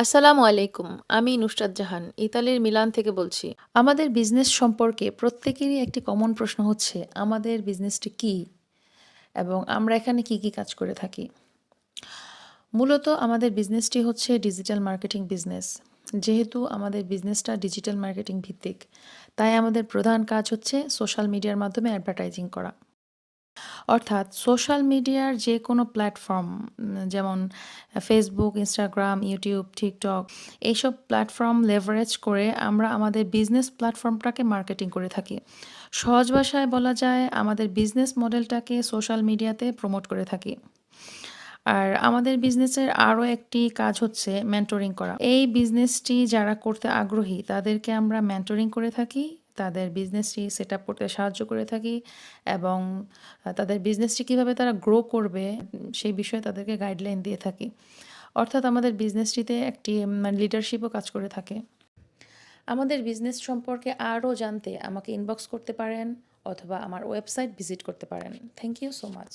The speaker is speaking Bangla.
আসসালামু আলাইকুম। আমি নুসরাত জাহান, ইতালির মিলান থেকে বলছি। আমাদের বিজনেস সম্পর্কে প্রত্যেকেরই একটি কমন প্রশ্ন হচ্ছে, আমাদের বিজনেসটি কী? এবং আমরা এখানে কি, কি কাজ করে থাকি? মূলত আমাদের বিজনেসটি হচ্ছে ডিজিটাল মার্কেটিং বিজনেস। যেহেতু আমাদের বিজনেসটা ডিজিটাল মার্কেটিং ভিত্তিক, তাই আমাদের প্রধান কাজ হচ্ছে সোশ্যাল মিডিয়ার মাধ্যমে অ্যাডভার্টাইজিং করা। অর্থাৎ সোশ্যাল মিডিয়ার যে কোনো প্ল্যাটফর্ম যেমন ফেসবুক, ইনস্টাগ্রাম, ইউটিউব, টিকটক এইসব প্ল্যাটফর্ম লেভারেজ করে আমরা আমাদের বিজনেস প্ল্যাটফর্মটাকে মার্কেটিং করে থাকি। সহজ ভাষায় বলা যায় আমাদের বিজনেস মডেলটাকে সোশ্যাল মিডিয়াতে প্রমোট করে থাকি। আর আমাদের বিজনেসের আরও একটি কাজ হচ্ছে মেন্টরিং করা। এই বিজনেসটি যারা করতে আগ্রহী তাদেরকে আমরা মেন্টরিং করে থাকি, তাদের বিজনেসটি সেট আপ করতে সাহায্য করে থাকি এবং তাদের বিজনেসটি কীভাবে তারা গ্রো করবে সেই বিষয়ে তাদেরকে গাইডলাইন দিয়ে থাকি। অর্থাৎ আমাদের বিজনেসটিতে একটি লিডারশিপও কাজ করে থাকে। আমাদের বিজনেস সম্পর্কে আরও জানতে আমাকে ইনবক্স করতে পারেন অথবা আমার ওয়েবসাইট ভিজিট করতে পারেন। Thank you so much.